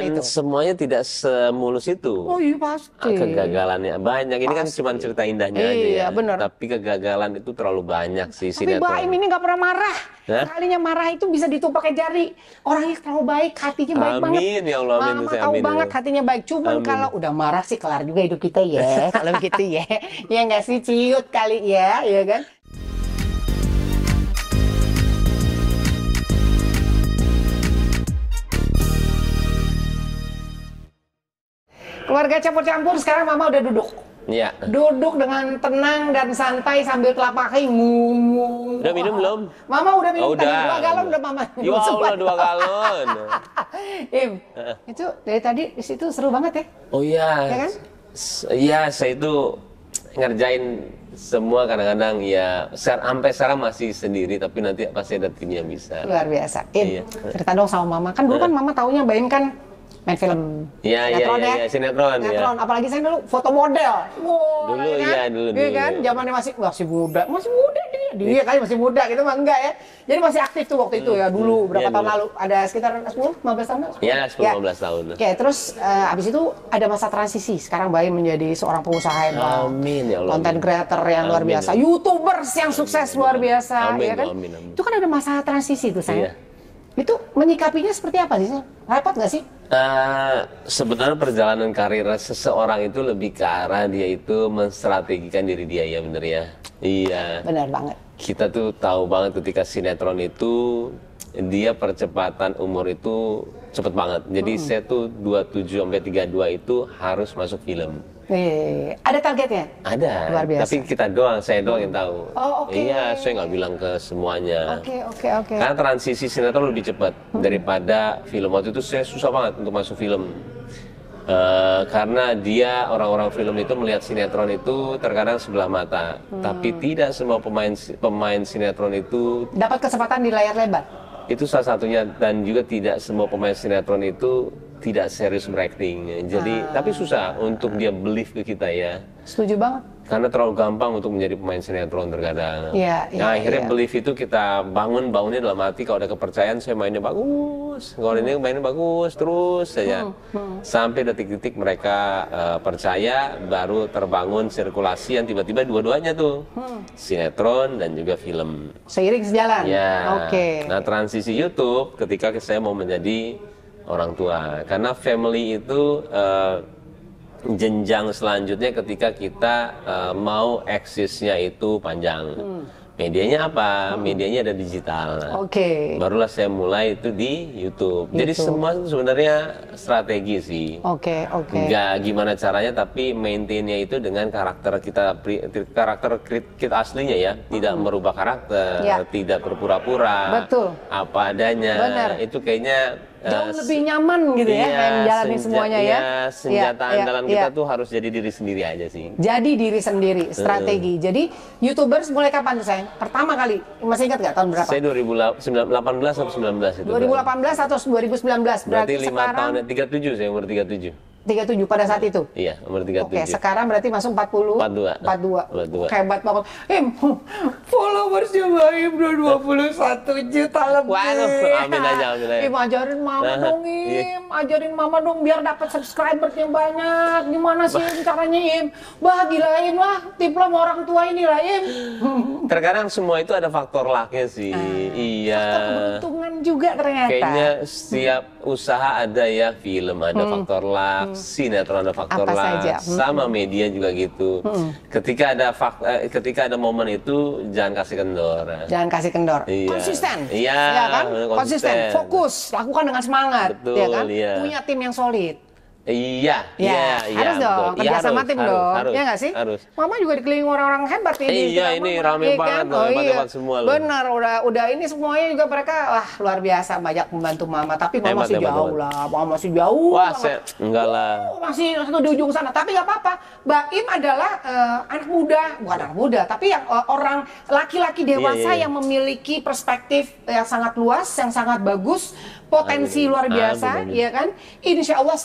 itu. semuanya tidak semulus itu. Oh iya pasti. Kegagalannya banyak. Ini kan cuma cerita indahnya aja ya. Iya benar. Tapi kegagalan itu terlalu banyak sih Tapi Baim sinetron. ini nggak pernah marah. Hah? Kalinya marah itu bisa dihitung pakai jari. Orangnya terlalu baik, hatinya baik banget. Amin ya Allah, amin. Mama Saya tahu amin ya banget Allah. hatinya baik. Cuman Amin. kalau udah marah sih kelar juga hidup kita ya. Kalau gitu ya. Ya nggak sih ciut kali ya kan? Keluarga campur-campur sekarang Mama udah duduk. Iya. Duduk dengan tenang dan santai sambil telapak kaki ngomong. Udah minum belum? Mama udah minum Oh, tadi udah. 2 galon udah Mama. Ya Allah, 2 galon. Im, itu dari tadi di situ seru banget ya. Oh iya. Ya kan? Iya, saya itu ngerjain semua kadang-kadang ya sampai sekarang masih sendiri, tapi nanti pasti ada timnya bisa. Luar biasa. Im, Iya. cerita dong sama Mama. Kan dulu kan Mama taunya Baim kan main film. Iya, Sinetron ya. sinetron ya. Sinetron, apalagi saya dulu foto model. Wow, Dulu, ya kan? iya, dulu. Kan, zamannya masih muda dia kan masih muda gitu mah enggak ya. Jadi masih aktif tuh waktu itu ya dulu berapa Iya, tahun dulu. lalu? Ada sekitar 10, 15 tahun? Iya, 10-15 tahun. Oke, terus abis itu ada masa transisi. Sekarang Baim menjadi seorang pengusaha hebat. Amin ya Allah. Content creator yang luar Amin, biasa, ya. YouTubers yang sukses luar biasa, Amin, ya kan? amin, amin. Itu kan ada masa transisi tuh saya. Iya. Itu menyikapinya seperti apa sih? Repot nggak sih? Sebenarnya perjalanan karir seseorang itu lebih ke arah dia itu menstrategikan diri dia, ya bener ya. Iya. Benar banget. Kita tuh tahu banget ketika sinetron itu dia percepatan umur itu cepet banget. Jadi saya tuh 27 sampai 32 itu harus masuk film. Ada targetnya? Ada. Luar biasa. Tapi kita doang, saya doang yang tahu. Oh, oke. Iya, saya nggak bilang ke semuanya. Oke. Karena transisi sinetron lebih cepat daripada film. Waktu itu saya susah banget untuk masuk film. Karena dia orang-orang film itu melihat sinetron itu terkadang sebelah mata. Tapi tidak semua pemain sinetron itu Dapat kesempatan di layar lebar? itu salah satunya, dan juga tidak semua pemain sinetron itu tidak serius berakting. Jadi tapi susah untuk dia believe ke kita ya. Setuju banget. Karena terlalu gampang untuk menjadi pemain sinetron terkadang. Iya, Nah, akhirnya iya. belief itu kita bangunnya dalam hati, kalau ada kepercayaan saya mainnya bagus, kalau ini mainnya bagus terus saja. Sampai detik-detik mereka percaya, baru terbangun sirkulasi yang tiba-tiba dua-duanya tuh. Sinetron dan juga film. Seiring sejalan? Ya. Oke. Nah, transisi YouTube ketika saya mau menjadi orang tua. Karena family itu jenjang selanjutnya ketika kita mau eksisnya itu panjang. Medianya apa? Medianya ada digital. Oke. Barulah saya mulai itu di YouTube. Jadi semua itu sebenarnya strategi sih. Oke. Nggak gimana caranya, tapi maintainnya itu dengan karakter kita aslinya ya. Tidak merubah karakter, Ya. tidak berpura-pura. Betul. Apa adanya. Benar. Itu kayaknya Jauh lebih nyaman gitu ya, main jalanin semuanya ya. Senjata Iya, andalan iya. kita tuh harus jadi diri sendiri aja sih. Jadi diri sendiri, strategi. Jadi YouTubers mulai kapan tuh sayang? Pertama kali, masih ingat nggak tahun berapa? Saya 2018 atau 19 itu. 2018 atau 2019? Berarti 5 sekarang tahun, 37 saya umur 37. 37 pada saat itu? Iya, umur 37. Oke, sekarang berarti masuk 40? 42. Hebat banget. Followersnya Baim udah 21 juta lebih. Waduh, amin aja. Ajarin mama dong, Iya. Ajarin mama dong biar dapat subscribersnya banyak. Gimana sih caranya, Im? Bagilah, Im lah. Tip lo sama orang tua ini lah, Im. Terkadang semua itu ada faktor lucknya sih. Iya. Faktor keberuntungan juga ternyata. Kayaknya setiap usaha ada ya, film ada faktor luck, sinetron ada faktor Apa luck, saja. sama media juga gitu. Ketika ada momen itu jangan kasih kendor. Jangan kasih kendor. Iya. Konsisten. Iya, Ya kan? konsisten. Konsisten. Fokus. Lakukan dengan semangat. Betul, Ya kan? iya. Punya tim yang solid. Iya, Harus dong, betul. kerja Iya, sama harus, tim harus, dong, harus, ya nggak sih? Harus. Mama juga dikelilingi orang-orang hebat ini. Iya, ini rame banget loh, hebat-hebat semua loh. Benar, udah ini semuanya juga mereka, wah luar biasa banyak membantu Mama. Tapi Mama Hebat, masih hebat, jauh hebat. lah, Mama masih jauh. Wah, banget. enggak lah. Masih satu di ujung sana, tapi nggak apa-apa. Baim adalah anak muda, bukan anak muda, tapi yang orang laki-laki dewasa Iya. yang memiliki perspektif yang sangat luas, yang sangat bagus, potensi luar biasa, ya kan? Insya Allah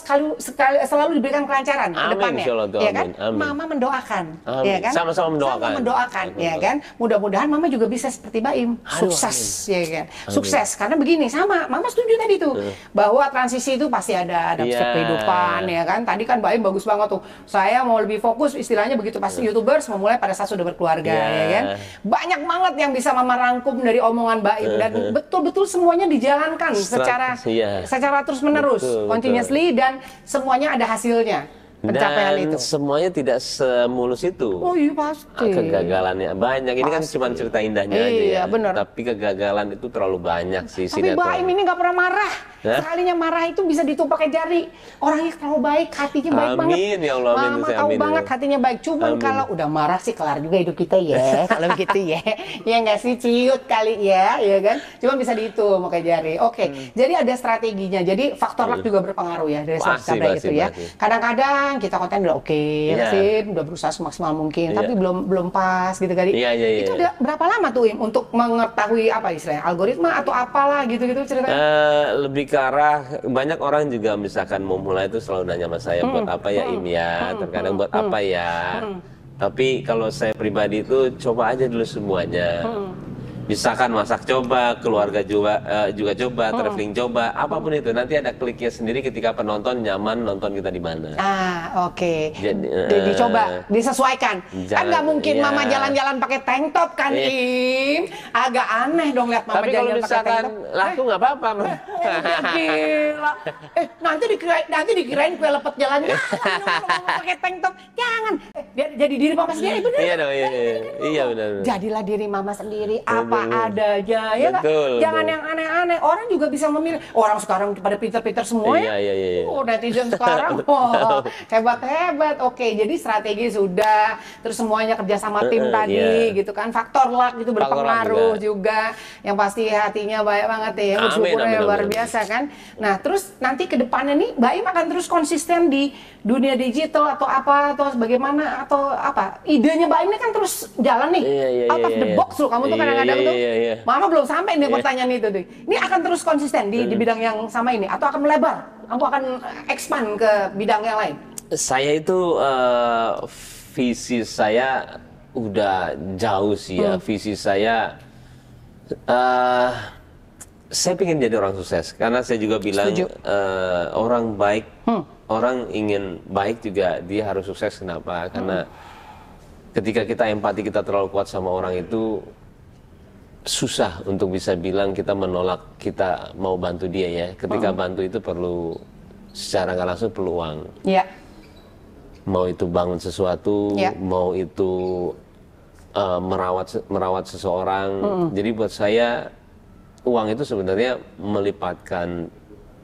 selalu diberikan kelancaran ke depannya, ya kan? Mama mendoakan, ya kan? Sama-sama mendoakan, ya kan? Mudah-mudahan Mama juga bisa seperti Baim, sukses, ya kan? Sukses, karena begini, sama, Mama setuju tadi tuh, bahwa transisi itu pasti ada kehidupan, ya kan? Tadi kan Baim bagus banget tuh, saya mau lebih fokus, istilahnya begitu pas YouTubers memulai pada saat sudah berkeluarga, ya kan? Banyak banget yang bisa Mama rangkum dari omongan Baim, dan betul-betul semuanya dijalankan secara terus-menerus, continuously, dan semuanya ada hasilnya. Pencapaian dan itu. Semuanya tidak semulus itu. Oh iya pasti. Kegagalannya banyak. Ini kan cuma cerita indahnya aja ya. Bener. Tapi kegagalan itu terlalu banyak sih. Tapi Baim ini nggak pernah marah. Sekalinya marah itu bisa ditutup pakai jari. Orangnya terlalu baik, hatinya baik banget. Amin ya Allah. Mama tahu banget hatinya baik. Cuman kalau udah marah sih kelar juga hidup kita ya. Kalau gitu ya. Ya nggak sih, ciut kali ya, ya kan? Cuma bisa dihitung pakai jari. Oke. Jadi ada strateginya. Jadi faktor luck juga berpengaruh ya dari sabda itu ya. Kadang-kadang kita konten udah sih, udah berusaha semaksimal mungkin, tapi belum pas gitu kali. Itu udah berapa lama tuh Im untuk mengetahui apa istilahnya algoritma atau apalah gitu-gitu ceritanya? Lebih ke arah banyak orang juga misalkan mau mulai itu selalu nanya sama saya buat apa ya Im ya, terkadang buat apa ya. Tapi kalau saya pribadi itu coba aja dulu semuanya. Misalkan masak coba, keluarga juga coba, traveling coba, apapun itu nanti ada kliknya sendiri ketika penonton nyaman nonton kita di mana. Oke. Jadi dicoba, disesuaikan. Kan nggak mungkin Mama jalan-jalan pakai tank top kan, Im? Agak aneh dong lihat Mama jalan-jalan pakai tank top. Tapi kalau misalkan laku nggak apa-apa. Gila. Nanti dikirain kue lepet jalan-jalan pakai tank top. Jangan. Jadi diri Mama sendiri, bener? Iya dong, iya benar. Jadilah diri Mama sendiri. Apa ada aja ya kan? Jangan yang aneh-aneh. Orang juga bisa memilih. Orang sekarang pada pinter-pinter semua ya. Netizen sekarang hebat-hebat. Oke, jadi strategi sudah, terus semuanya kerja sama tim tadi gitu kan. Faktor luck itu berpengaruh juga. Yang pasti hatinya baik banget ya, bersyukurnya luar biasa kan. Nah, terus nanti ke depannya nih Baim akan terus konsisten di dunia digital atau apa, atau bagaimana, atau apa? Idenya Baim ini kan terus jalan nih. Out of the box loh, kamu tuh kadang-kadang tuh. Mama belum sampai nih pertanyaan itu tuh. Ini akan terus konsisten di bidang yang sama ini atau akan melebar? Kamu akan expand ke bidang yang lain? Saya itu visi saya udah jauh sih ya. Visi saya pengen jadi orang sukses karena saya juga bilang orang baik, orang ingin baik juga dia harus sukses. Kenapa? Karena ketika kita empati kita terlalu kuat sama orang itu susah untuk bisa bilang kita menolak, kita mau bantu dia ya. Ketika bantu itu perlu secara nggak langsung perlu uang. Mau itu bangun sesuatu, mau itu merawat seseorang. Jadi buat saya uang itu sebenarnya melipatkan.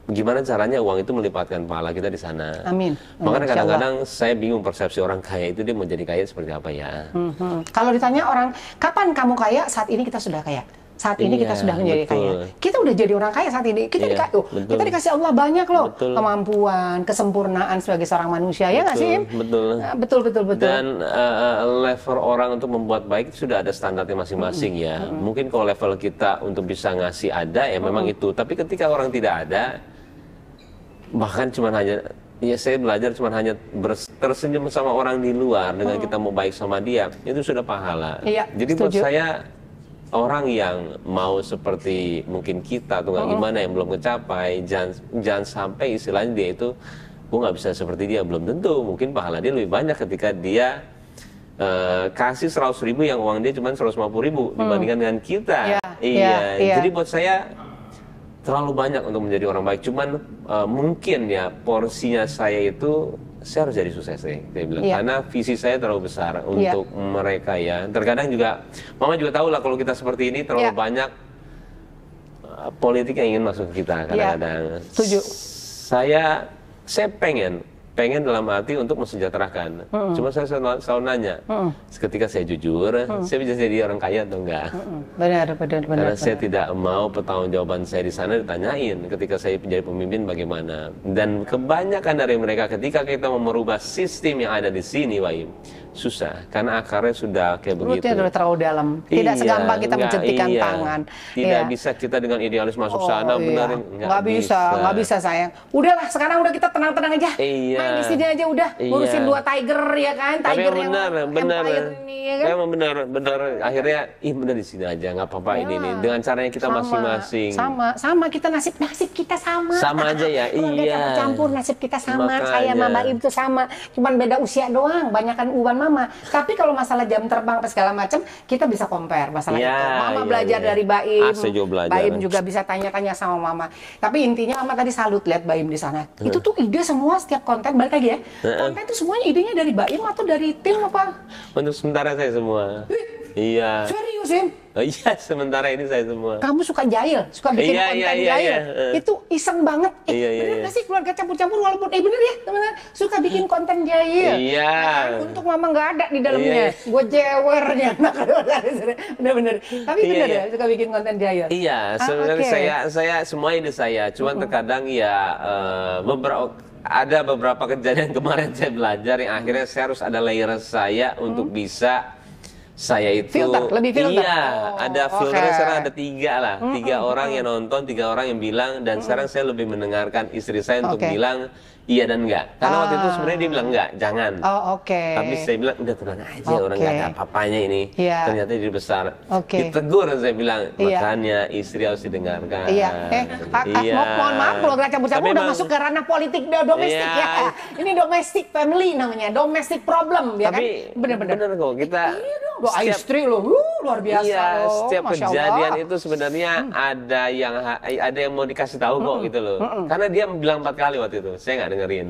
Gimana caranya uang itu melipatkan pahala kita di sana. Amin. Makanya kadang-kadang saya bingung persepsi orang kaya itu dia mau jadi kaya seperti apa ya. Kalau ditanya orang, kapan kamu kaya? Saat ini kita sudah kaya. Saat ini kita sudah menjadi kaya. Kita udah jadi orang kaya saat ini. Kita dikasih Allah banyak loh kemampuan, kesempurnaan sebagai seorang manusia. Ya nggak sih? Betul. Dan level orang untuk membuat baik sudah ada standarnya masing-masing ya. Mungkin kalau level kita untuk bisa ngasih ada ya memang itu. Tapi ketika orang tidak ada, bahkan cuma hanya saya belajar cuma hanya tersenyum sama orang di luar dengan kita mau baik sama dia itu sudah pahala. Jadi buat saya orang yang mau seperti mungkin kita atau nggak gimana yang belum kecapai, jangan sampai istilahnya dia itu gue nggak bisa seperti dia, belum tentu. Mungkin pahala dia lebih banyak ketika dia kasih 100.000 yang uang dia cuma 150.000 dibandingkan dengan kita. Jadi buat saya terlalu banyak untuk menjadi orang baik. Cuman mungkin ya porsinya saya itu saya harus jadi sukses saya bilang. Karena visi saya terlalu besar untuk mereka ya. Terkadang juga Mama juga tahu lah kalau kita seperti ini terlalu banyak politik yang ingin masuk ke kita kadang-kadang. Setuju. Saya pengen dalam hati untuk mensejahterakan. Cuma saya selalu nanya, ketika saya jujur, saya bisa jadi orang kaya atau enggak? Benar. Karena saya tidak mau pertanggungjawaban saya di sana ditanyain. Ketika saya menjadi pemimpin bagaimana? Dan kebanyakan dari mereka ketika kita mau merubah sistem yang ada di sini, Baim, susah karena akarnya sudah kayak begitu. Rootnya udah terlalu dalam. Tidak segampang kita menjentikan iya. tangan. Tidak bisa kita dengan idealis masuk sana benerin. Nggak bisa sayang. Udahlah sekarang udah kita tenang-tenang aja. Iya. Main di sini aja udah. Ngurusin 2 tiger ya kan. Tiger yang benar. ini ya kan. Emang benar. Akhirnya benar di sini aja nggak apa-apa ini. Dengan caranya kita masing-masing. Sama kita nasib kita sama. Sama aja ya. Iya. Campur nasib kita sama. Makanya. Saya sama Baim itu sama. Cuman beda usia doang. Banyakan uban mama. Tapi kalau masalah jam terbang apa segala macam, kita bisa compare masalah itu. Mama belajar dari Baim. Baim juga bisa tanya-tanya sama mama. Tapi intinya mama tadi salut lihat Baim di sana. Itu tuh ide semua setiap konten balik lagi ya. Konten itu semuanya idenya dari Baim atau dari tim apa? Untuk sementara saya semua. Iya. Serius, Im? Oh iya, sementara ini saya semua. Kamu suka jahil, suka bikin konten jahil. Itu iseng banget. Bener gak sih keluarga campur-campur walaupun bener ya teman-teman, suka bikin konten jahil. Iya. Untuk mama nggak ada di dalamnya. Gue jewernya. Bener-bener. Tapi bener ya, suka bikin konten jahil. Iya, sebenarnya saya semua ide saya. Cuman terkadang ya ada beberapa kejadian kemarin saya belajar yang akhirnya saya harus ada layer saya untuk bisa saya itu lebih filter. Iya, ada filternya sekarang ada 3 lah. 3 orang yang nonton, 3 orang yang bilang, dan sekarang saya lebih mendengarkan istri saya untuk bilang iya dan enggak. Karena waktu itu sebenarnya dia bilang enggak, jangan. Tapi saya bilang udah tenang aja, orang enggak ada apa-apanya ini. Ternyata jadi besar. Ditegur saya bilang, makanya istri harus didengarkan. Mohon maaf kalau nggak campur-campur udah masuk ke ranah politik domestik ya. Ini domestic family namanya, domestic problem ya kan. Bener-bener kok kita doa istri loh, luar biasa. Iya, setiap Masya kejadian Allah. itu sebenarnya ada yang mau dikasih tahu kok gitu loh. Karena dia bilang 4 kali waktu itu, saya nggak dengerin.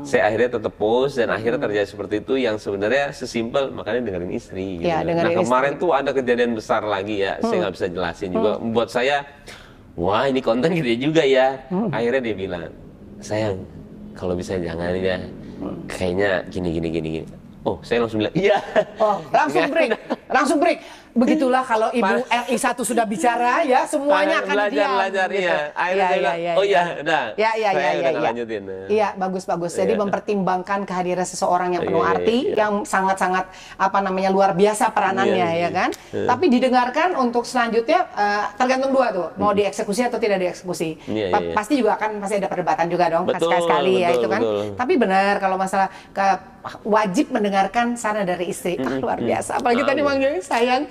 Saya akhirnya tetap post dan akhirnya terjadi seperti itu yang sebenarnya sesimpel makanya dengerin istri. Gitu. Ya, dengerin kemarin tuh ada kejadian besar lagi ya, saya nggak bisa jelasin juga. Membuat saya, wah ini konten gede juga ya. Akhirnya dia bilang, sayang kalau bisa jangan ya, kayaknya gini. Oh, saya langsung bilang, iya. Langsung break. Begitulah kalau Ibu RI1 sudah bicara ya, semuanya akan belajar diam. iya. Akhirnya saya bilang, oh iya, udah. Saya udah lanjutin. Iya, bagus. Jadi mempertimbangkan kehadiran seseorang yang penuh arti, yang sangat-sangat luar biasa peranannya ya kan. Tapi didengarkan untuk selanjutnya tergantung 2 tuh, mau dieksekusi atau tidak dieksekusi. Pasti juga pasti ada perdebatan juga dong, sekali ya itu kan. Tapi benar kalau masalah wajib mendengarkan saran dari istri. Luar biasa. Apalagi tadi manggilnya sayang.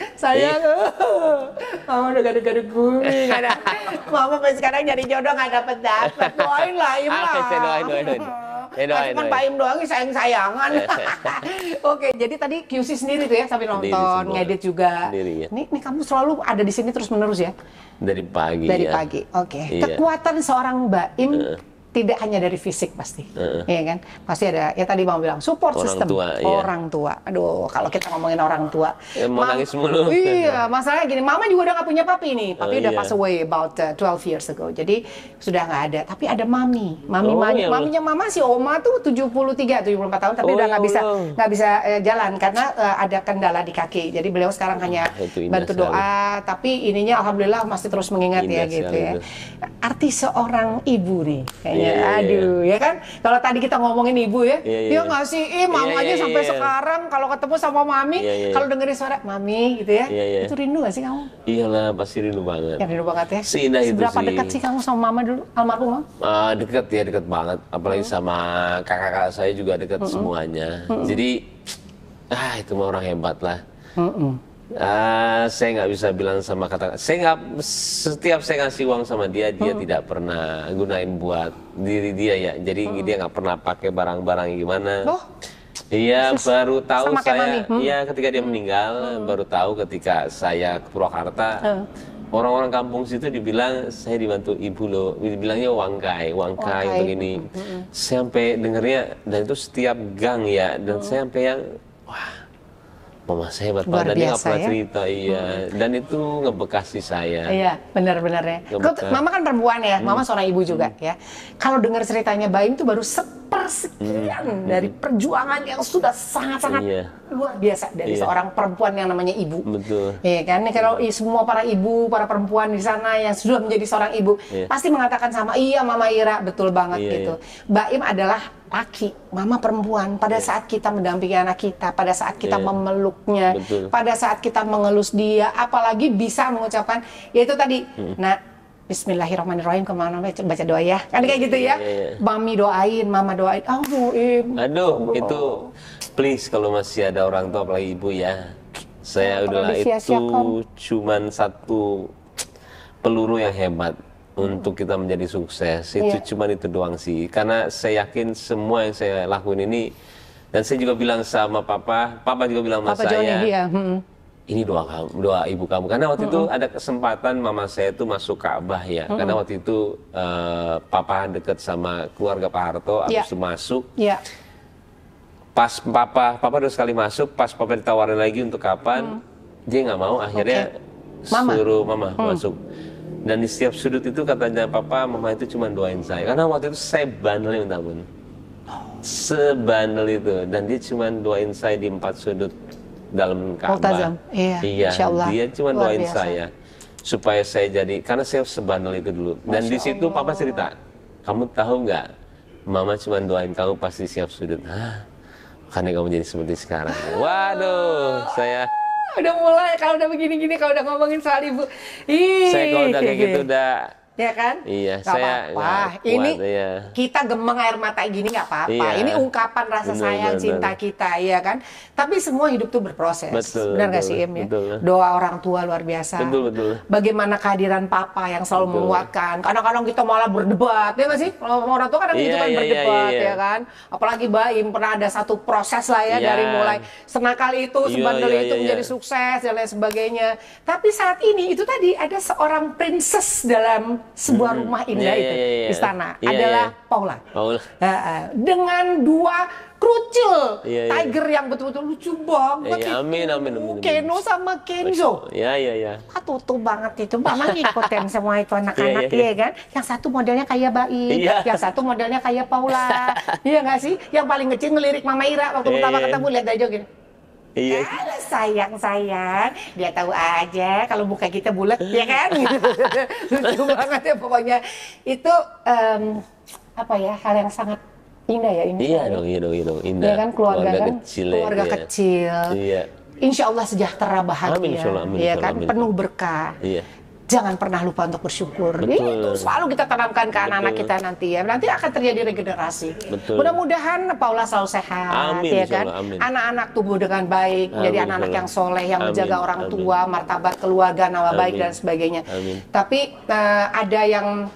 Mama udah gaduh-gaduh kuning. Mama sampai sekarang nyari jodoh nggak dapet. Doain lah, Im lah. Doain. Cuma Pak Im doang sayang-sayangan. Oke, jadi tadi QC sendiri tuh ya sambil nonton, ngedit juga. Ini kamu selalu ada di sini terus-menerus ya? Dari pagi. Oke. Kekuatan seorang Mbak Im tidak hanya dari fisik pasti, ya kan? Pasti ada, ya tadi Mama bilang support system, orang tua. Aduh, kalau kita ngomongin orang tua, mau nangis mulu. Iya, masalahnya gini, Mama juga udah nggak punya papi nih. Papi udah pass away about 12 years ago. Jadi sudah nggak ada. Tapi ada maminya Mama si Oma tuh 74 tahun, tapi udah nggak bisa jalan karena ada kendala di kaki. Jadi beliau sekarang hanya bantu doa, tapi ininya alhamdulillah masih terus mengingat ya gitu ya. Arti seorang ibu nih, kayaknya. Aduh, ya kan? Kalau tadi kita ngomongin ibu ya, dia nggak sih, Mama aja sampai sekarang kalau ketemu sama Mami, kalau dengerin suara Mami gitu ya, itu rindu nggak sih kamu? Iyalah, pasti rindu banget. Ya rindu banget ya. Seberapa dekat sih kamu sama Mama dulu, almarhumah? Dekat banget. Apalagi sama kakak-kakak saya juga dekat semuanya. Jadi, itu mah orang hebat lah. Saya nggak bisa bilang sama setiap saya ngasih uang sama dia tidak pernah gunain buat diri dia ya. Jadi dia nggak pernah pakai barang-barang gimana. Iya, baru tahu saya. Iya, ketika dia meninggal, baru tahu ketika saya ke Purwakarta. Orang-orang kampung situ dibilang saya dibantu ibu loh, dibilangnya wangkai begini. Saya sampai dengernya, dan itu setiap gang ya, dan saya sampai yang wah. Mama saya hebat banget, dan dia nggak pernah cerita, dan itu ngebekas di saya. Iya, benar-benar ya. Mama kan perempuan ya, Mama seorang ibu juga ya. Kalau dengar ceritanya Baim itu baru sepersekian dari perjuangan yang sudah sangat-sangat luar biasa dari seorang perempuan yang namanya ibu. Betul. Iya kan, kalau semua para ibu, para perempuan di sana yang sudah menjadi seorang ibu, pasti mengatakan sama, iya Mama Ira, betul banget gitu. Baim adalah laki, mama perempuan, pada saat kita mendampingi anak kita, pada saat kita memeluknya, pada saat kita mengelus dia, apalagi bisa mengucapkan, yaitu tadi, nah, Bismillahirrahmanirrahim, kemana baca doa ya, kan kayak gitu ya, mami doain, mama doain, aduh, itu please kalau masih ada orang tua apalagi ibu ya, saya udahlah itu cuman satu peluru yang hebat. Untuk kita menjadi sukses, itu cuman itu doang sih. Karena saya yakin semua yang saya lakuin ini, dan saya juga bilang sama papa juga bilang sama saya, ini doa kamu, doa ibu kamu. Karena waktu itu ada kesempatan mama saya itu masuk Ka'bah ya. Karena waktu itu papa deket sama keluarga Pak Harto, habis itu masuk. Pas papa udah sekali masuk, pas papa ditawarin lagi untuk kapan, dia nggak mau, akhirnya suruh mama masuk. Dan di setiap sudut itu katanya papa, mama itu cuma doain saya. Karena waktu itu saya bandel minta ampun. Sebandel itu. Dan dia cuma doain saya di 4 sudut dalam Ka'bah. Iya, dia cuma doain saya. Supaya saya jadi, karena saya sebandel itu dulu. Dan di situ papa cerita, kamu tahu nggak, mama cuma doain kamu pasti siap sudut. Makanya kamu jadi seperti sekarang. Waduh, saya... Udah mulai, kalau udah begini-gini, kalau udah ngomongin soal ibu. Saya kalau udah kayak gitu udah... Ya kan? Iya, gak apa-apa. Ini kita gemeng air mata gini nggak apa-apa. Ini ungkapan rasa sayang, cinta kita, ya kan? Tapi semua hidup tuh berproses. Benar nggak sih, Im? Ya? Doa orang tua luar biasa. Bagaimana kehadiran papa yang selalu menguatkan. Kadang-kadang kita malah berdebat, ya nggak sih? Orang tua kadang gitu kan berdebat, ya kan? Apalagi Baim pernah ada satu proses lah ya, dari mulai senakal itu, sebandel itu menjadi sukses dan lain sebagainya. Tapi saat ini itu tadi ada seorang princess dalam sebuah rumah indah itu, istana, adalah Paula. Dengan 2 kerucil tiger yang betul-betul lucu banget. Amin. Keno sama Kenzo. Tutup banget itu. Mama ngikutin semua itu anak-anak, ya kan? Yang satu modelnya kayak Baim, yang satu modelnya kayak Paula. Iya nggak sih? Yang paling kecil ngelirik Mama Ira waktu pertama ketemu, lihat aja gitu. Kalau sayang, dia tahu aja kalau muka kita bulat, ya kan? Lucu banget ya pokoknya. Itu apa ya, hal yang sangat indah ya ini. Iya dong, indah. Ya kan, keluarga kecil. Insya Allah sejahtera, bahagia. Ya kan, penuh berkah. Jangan pernah lupa untuk bersyukur. Itu selalu kita tanamkan ke anak-anak kita nanti ya. Nanti akan terjadi regenerasi. Mudah-mudahan Paula selalu sehat, ya kan? Anak-anak tumbuh dengan baik, jadi anak-anak yang soleh, yang menjaga orang tua, martabat keluarga, nama baik dan sebagainya. Tapi ada yang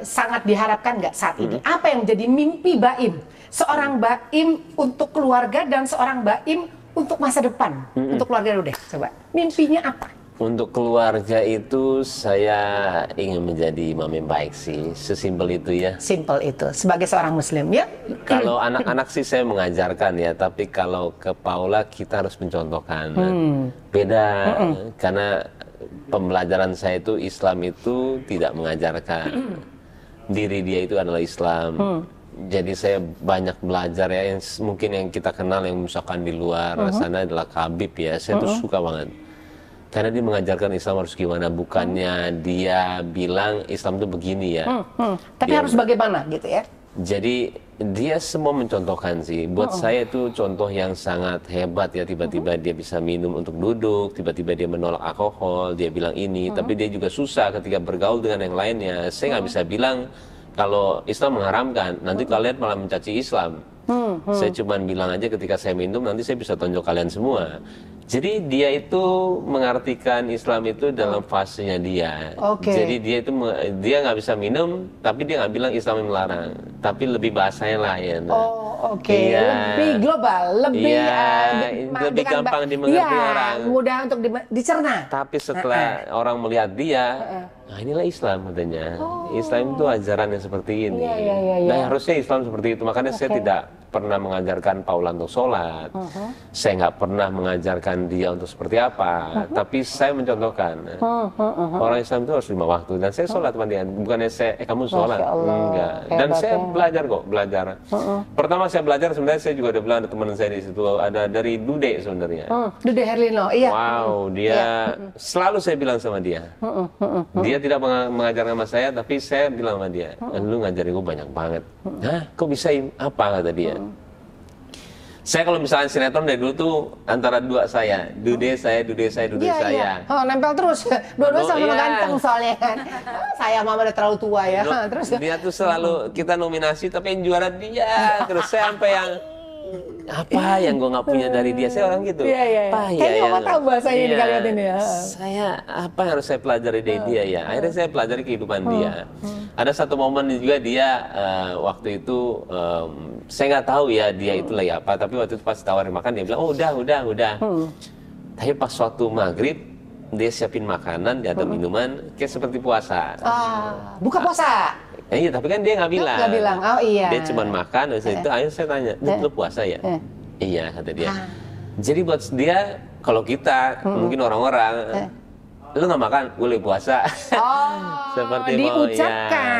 sangat diharapkan nggak saat ini? Apa yang menjadi mimpi Baim? Seorang Baim untuk keluarga dan seorang Baim untuk masa depan, untuk keluarga dulu deh. Coba mimpinya apa? Untuk keluarga itu saya ingin menjadi imam yang baik sih, sesimpel itu ya. Simpel itu, sebagai seorang muslim ya. Kalau anak-anak sih saya mengajarkan ya, tapi kalau ke Paula kita harus mencontohkan. Beda, karena pembelajaran saya itu Islam itu tidak mengajarkan diri dia itu adalah Islam. Jadi saya banyak belajar ya, yang mungkin yang kita kenal yang misalkan di luar sana adalah Khabib ya, saya tuh suka banget. Karena dia mengajarkan Islam harus gimana, bukannya dia bilang Islam itu begini ya. Tapi dia harus bagaimana gitu ya. Jadi dia semua mencontohkan sih. Buat saya itu contoh yang sangat hebat ya. Tiba-tiba dia bisa minum untuk duduk, tiba-tiba dia menolak alkohol, dia bilang ini. Tapi dia juga susah ketika bergaul dengan yang lainnya. Saya nggak bisa bilang kalau Islam mengharamkan, nanti kalian malah mencaci Islam. Saya cuma bilang aja ketika saya minum, nanti saya bisa tonjok kalian semua. Jadi dia itu mengartikan Islam itu dalam fasenya dia. Jadi dia nggak bisa minum, tapi dia nggak bilang Islam yang melarang, tapi lebih bahasanya lain. Lebih global, lebih gampang dimengerti orang. Mudah untuk dicerna. Tapi setelah orang melihat dia, nah inilah Islam katanya. Islam itu ajaran yang seperti ini. Nah harusnya Islam seperti itu. Makanya saya tidak pernah mengajarkan Paula untuk sholat, saya nggak pernah mengajarkan dia untuk seperti apa, tapi saya mencontohkan orang Islam itu harus 5 waktu, dan saya sholat sama dia, bukannya kamu sholat, enggak, dan saya belajar kok, belajar. Pertama saya belajar, sebenarnya saya juga ada bilang ada teman saya di situ, ada dari Dude sebenarnya. Dude Herlino, iya. Wow, dia selalu saya bilang sama dia, dia tidak mengajarkan sama saya, tapi saya bilang sama dia, lu ngajarin gue banyak banget. Hah, kok bisa apa, kata dia. Saya kalau misalnya sinetron dari dulu tuh antara dua saya, Dude saya, Dude saya, Dude saya. Iya. Oh, nempel terus. Dua-dua sama ganteng soalnya kan. Saya mama udah terlalu tua ya. Terus dia tuh selalu kita nominasi tapi yang juara dia. Terus saya sampai yang apa yang gue nggak punya dari dia, saya orang gitu. Iya. Kayaknya mama tahu bahasanya di kalian ini ya. Saya apa yang harus saya pelajari dari dia ya? Akhirnya saya pelajari kehidupan dia. Ada satu momen juga dia waktu itu saya nggak tahu ya dia itu lagi apa, tapi waktu itu pas tawarin makan dia bilang, oh udah. Tapi pas waktu maghrib dia siapin makanan, dia ada minuman, kayak seperti puasa. Buka puasa. Iya, tapi kan dia nggak bilang. Nggak bilang, oh iya. Dia cuma makan, habis itu akhirnya saya tanya, lu puasa ya? Iya, kata dia. Jadi buat dia, kalau kita, mungkin orang-orang, lu nggak makan, gue lagi puasa. Seperti diucapkan.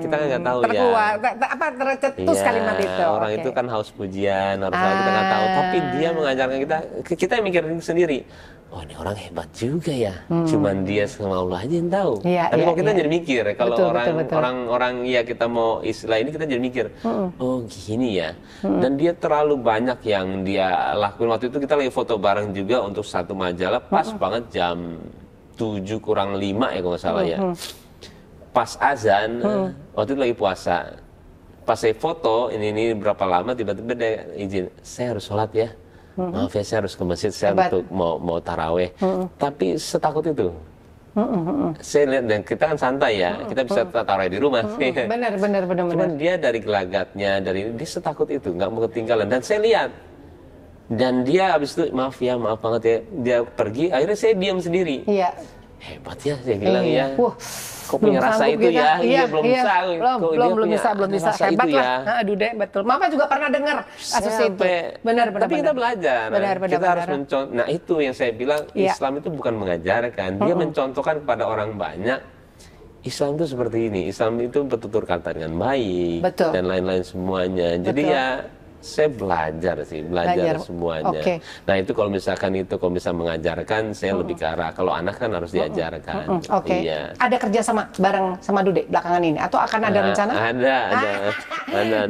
Kita kan nggak tahu tercetus kalimat itu. Orang itu kan haus pujian, orang kita nggak tahu. Tapi dia mengajarkan kita yang mikirin sendiri. Oh, ini orang hebat juga ya. Cuman dia sama Allah aja yang tahu. Tapi kalau kita jadi mikir, kalau orang ya kita mau istilah ini, kita jadi mikir, oh gini ya. Dan dia terlalu banyak yang dia lakuin. Waktu itu kita lagi foto bareng juga untuk satu majalah, pas banget jam 7 kurang 5 ya kalau nggak salah ya. Pas azan, waktu itu lagi puasa. Pas saya foto, ini berapa lama, tiba-tiba dia izin, saya harus sholat ya. Maaf ya, saya harus ke masjid, saya untuk mau taraweh. Tapi setakut itu. Saya lihat, dan kita kan santai ya, kita bisa taraweh di rumah. Benar. Cuman dia dari gelagatnya, dia setakut itu, nggak mau ketinggalan. Dan saya lihat, dan dia habis itu maaf banget ya, dia pergi, akhirnya saya diam sendiri. Iya. Hebat ya, saya bilang ya. Kok punya rasa itu ya? Belum bisa. Hebat lah, Dude, betul. Mama juga pernah dengar kasus itu. Benar. Tapi kita belajar. Kita harus mencontoh. Nah, itu yang saya bilang, Islam itu bukan mengajarkan, dia mencontohkan kepada orang banyak. Islam itu seperti ini. Islam itu bertutur kata dengan baik dan lain-lain semuanya. Jadi ya saya belajar semuanya. Nah itu kalau misalkan bisa mengajarkan, saya lebih ke arah, kalau anak kan harus diajarkan. Iya. Ada kerja bareng sama Dude belakangan ini, atau akan ada rencana? Ada.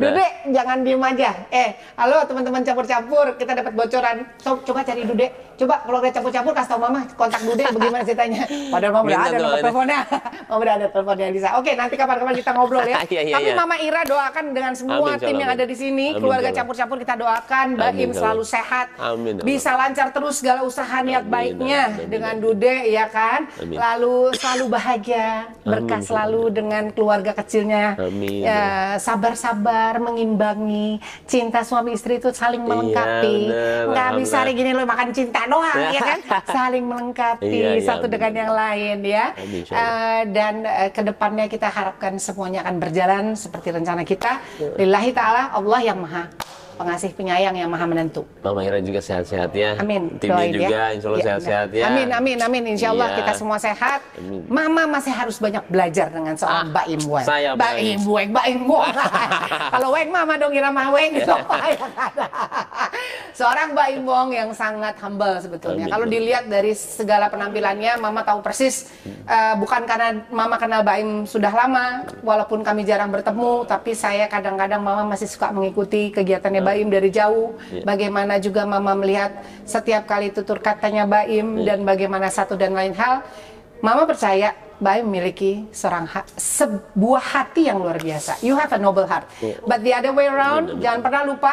Dude, jangan diem aja. Halo teman-teman campur-campur, kita dapat bocoran. Coba cari Dude. Coba kalau udah campur-campur kasih tau Mama kontak Dude bagaimana ceritanya. Padahal Mama udah ada nomor teleponnya. Mama udah ada teleponnya Lisa. Oke, nanti kapan-kapan kita ngobrol ya. Tapi Mama Ira doakan dengan semua tim yang ada di sini, keluarga campur-campur, kita doakan Baim selalu sehat, bisa lancar terus segala usaha niat baiknya dengan Dude ya kan, lalu selalu bahagia, berkah selalu dengan keluarga kecilnya, sabar-sabar mengimbangi, cinta suami istri itu saling melengkapi, nggak bisa hari gini lo makan cinta doang ya kan, saling melengkapi satu dengan yang lain ya. Dan kedepannya kita harapkan semuanya akan berjalan seperti rencana kita. Lillahi ta'ala, Allah yang maha pengasih penyayang, yang maha menentu. Mama Ira juga sehat-sehat ya. Amin. Timnya juga insya Allah sehat-sehat ya. Amin. Insya Allah kita semua sehat. Mama masih harus banyak belajar dengan seorang Baim Weng. Saya Baim Weng. Kalau Weng Mama dong, kira Mah Weng. Seorang Baim Weng yang sangat humble sebetulnya. Kalau dilihat dari segala penampilannya, Mama tahu persis. Bukan karena Mama kenal Baim sudah lama, walaupun kami jarang bertemu, tapi saya kadang-kadang Mama masih suka mengikuti kegiatannya Baim dari jauh. Bagaimana juga Mama melihat setiap kali tutur katanya Baim, dan bagaimana satu dan lain hal. Mama percaya Baim memiliki sebuah hati yang luar biasa. You have a noble heart. But the other way around, jangan pernah lupa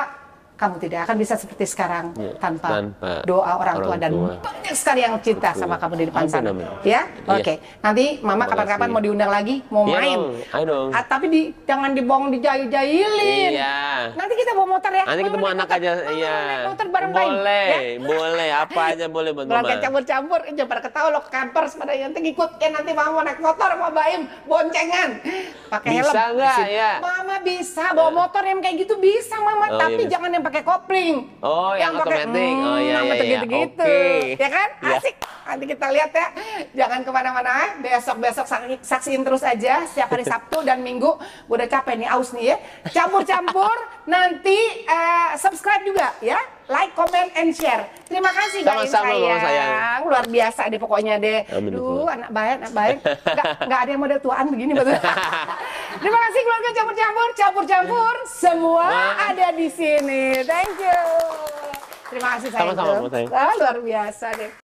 kamu tidak akan bisa seperti sekarang tanpa doa orang tua dan banyak sekali yang cinta sama kamu di depan sana. Ya, oke. Nanti Mama kapan-kapan mau diundang lagi, mau main. Tapi jangan dibohong, dijail-jailin. Iya. Nanti kita bawa motor ya. Nanti ketemu anak aja. Iya. Motor bareng main. Boleh, apa aja boleh buat Mama. Kayak campur-campur, jangan pada ketawa lo campers pada nanti ngikut ya, nanti Mama mau naik motor sama Baim boncengan. Pakai helm. Bisa nggak ya? Mama bisa bawa motor yang kayak gitu bisa Mama, tapi jangan yang pakai kopling. Oh, yang otomatis. Gitu. Ya kan? Asik. Nanti kita lihat ya. Jangan kemana-mana. Besok-besok saksiin terus aja. Setiap hari Sabtu dan Minggu. Udah capek nih, aus nih ya. Campur-campur. Nanti subscribe juga ya. Like, comment, and share. Terima kasih Baim sayang. Luar biasa deh pokoknya deh. Duh, anak baik. Nggak ada yang model tuaan begini. Terima kasih keluarga campur-campur. Semua ada di sini. Thank you. Terima kasih sayang. Sama-sama, sayang. Luar biasa deh.